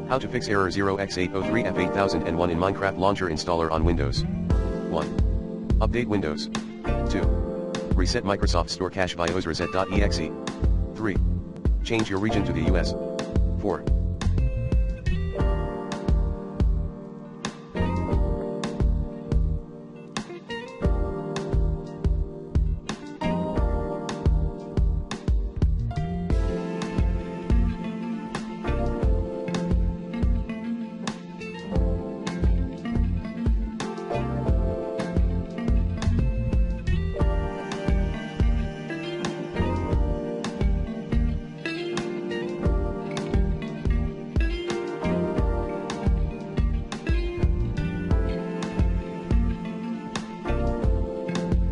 How to fix error 0x803f8001 in Minecraft Launcher installer on Windows. 1. Update Windows. 2. Reset Microsoft Store cache BIOS reset.exe. 3. Change your region to the US. 4.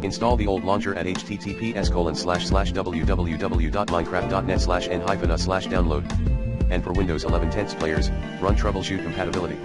Install the old launcher at https://www.minecraft.net/n-a/download. And for Windows 11 10s players, run troubleshoot compatibility.